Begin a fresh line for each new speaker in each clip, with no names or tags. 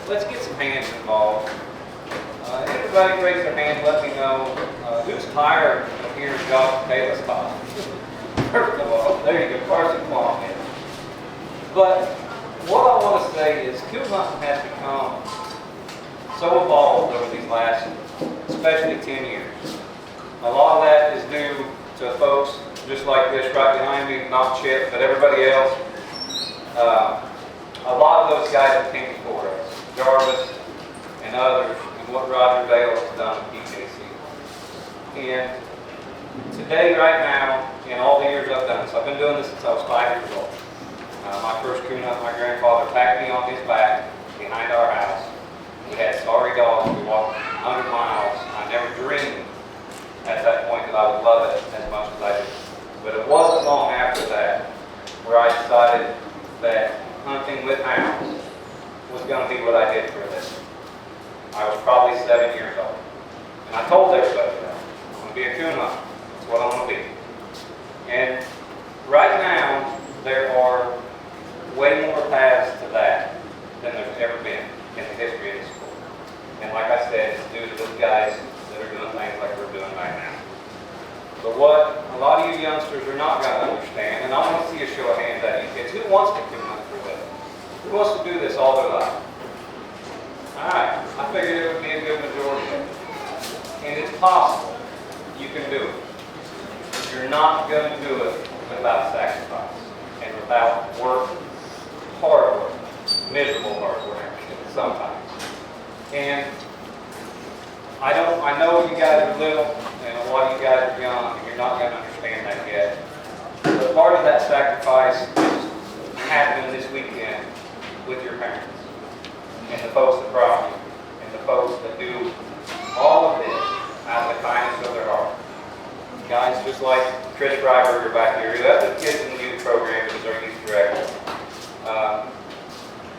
let's get some hands involved. Everybody raise their hand, let me know who's tired of hearing God's Michaelis talk. First of all, there you go, Carson Plum. But what I want to say is coon hunting has become so evolved over these last, especially 10 years. A lot of that is due to folks just like this right behind me, not Chip, but everybody else. A lot of those guys that came before us, Jarvis and others, and what Roger Dale has done at PKC. And today, right now, in all the years I've done this, I've been doing this since I was 5 years old. My first coon hunt, my grandfather packed me on his back behind our house. We had sorry dogs. We walked 100 miles. I never dreamed at that point that I would love it as much as I did. But it wasn't long after that where I decided that hunting with hounds was going to be what I did for a living. I was probably 7 years old. And I told everybody that. I'm going to be a coon hunter. That's what I want to be. And right now, there are way more paths to that than there's ever been in the history of the sport. And like I said, it's due to those guys that are doing things like we're doing right now. But what a lot of you youngsters are not going to understand, and I want to see a show of hands at you kids, who wants to coon hunt for a living? Who wants to do this all their life? Alright, I figured it would be a good majority of it. And it's possible you can do it. But you're not going to do it without sacrifice and without work, hard work, miserable hard work sometimes. And I know you guys are little, and a lot of you guys are young, and you're not going to understand that yet. But part of that sacrifice is happening this weekend with your parents, and the folks that brought you, and the folks that do all of this out of the kindness of their heart. Guys just like Chris Freiberger back here, who has the kids in the youth program, who's our youth director.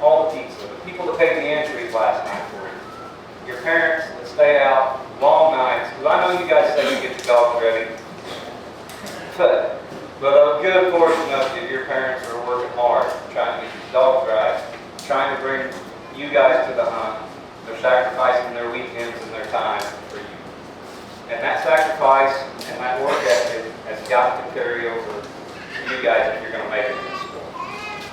All the pizza, the people that paid the entries last night for you. Your parents that stay out long nights, because I know you guys say you get your dogs ready. But a good portion of you, your parents are working hard, trying to get your dogs right, trying to bring you guys to the hunt. They're sacrificing their weekends and their time for you. And that sacrifice and that work ethic has got to carry over to you guys if you're going to make it in this sport.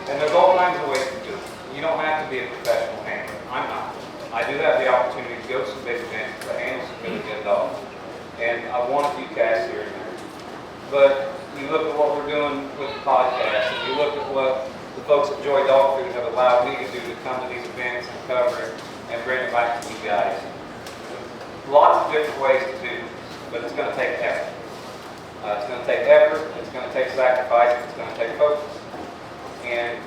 And there's all kinds of ways to do it. You don't have to be a professional handler. I'm not. I do have the opportunity to go to some big events to handle some really good dogs. And I want a few casts here and there. But you look at what we're doing with the podcast, and you look at what the folks at Joy Dog Food have allowed me to do to come to these events and cover it and bring it back to you guys. Lots of different ways to do this, but it's going to take effort. It's going to take effort, it's going to take sacrifice, it's going to take focus. And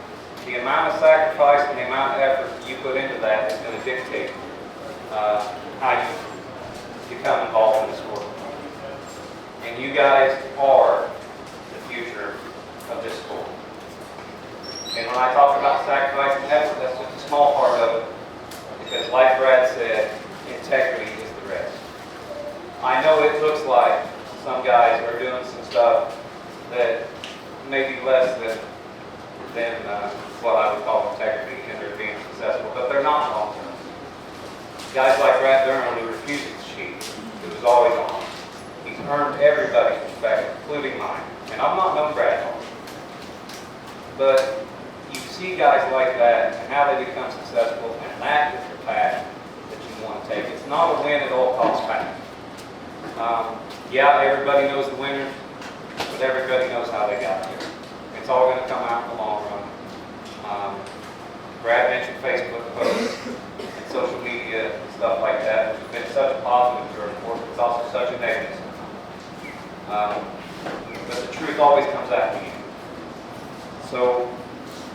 the amount of sacrifice and the amount of effort you put into that is going to dictate how you become involved in the sport. And you guys are the future of this sport. And when I talk about sacrifice and effort, that's just a small part of it. Because like Brad said, integrity is the rest. I know it looks like some guys are doing some stuff that may be less than what I would call integrity, and they're being successful, but they're not long term. Guys like Brad Durham, who refuses to cheat, who is always on. He's earned everybody's respect, including mine. And I've not known Brad long. But you see guys like that and how they become successful, and that is the path that you want to take. It's not a win at all costs path. Yeah, everybody knows the winners, but everybody knows how they got there. It's all going to come out in the long run. Brad mentioned Facebook posts and social media and stuff like that, which has been such a positive to our sport, but it's also such a negative. But the truth always comes out in the end. So,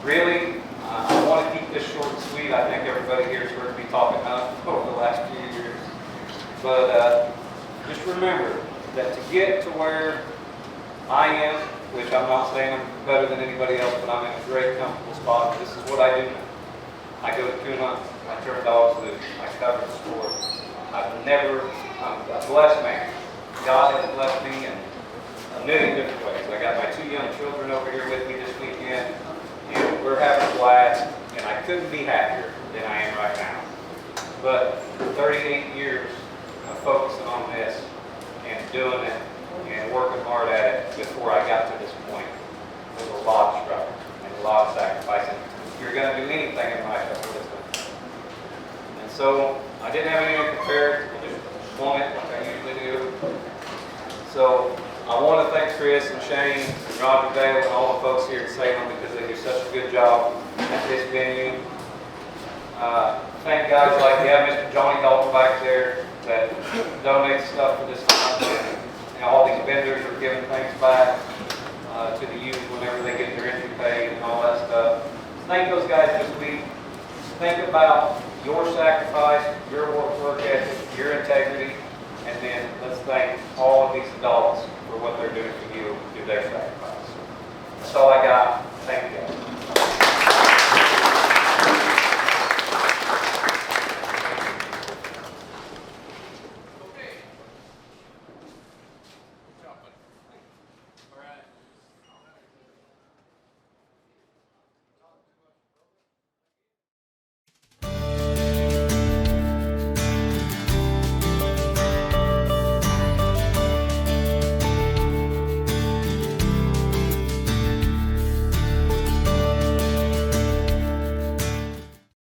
really, I want to keep this short and sweet. I think everybody here has heard me talking enough over the last few years. But just remember that to get to where I am, which I'm not saying I'm better than anybody else, but I'm in a great, comfortable spot. This is what I do now. I go to coon hunt, I turn dogs loose, I cover the sport. I'm a blessed man. God has blessed me in a million different ways. I got my 2 young children over here with me this weekend, and we're having a blast, and I couldn't be happier than I am right now. But 38 years of focusing on this and doing it and working hard at it before I got to this point was a lot of struggle and a lot of sacrificing. You're going to do anything in life, that's what it's going to be. And so I didn't have anything prepared. I just swung it like I usually do. So I want to thank Chris and Shane and Roger Dale and all the folks here at Salem because they do such a good job at this venue. Thank guys like Mr. Johnny Dalton back there that donates stuff for this hunt, and all these vendors are giving things back to the youth whenever they get their entry paid and all that stuff. Thank those guys this week. Think about your sacrifice, your work ethic, your integrity, and then let's thank all of these adults for what they're doing for you through their sacrifice. That's all I got. Thank you guys.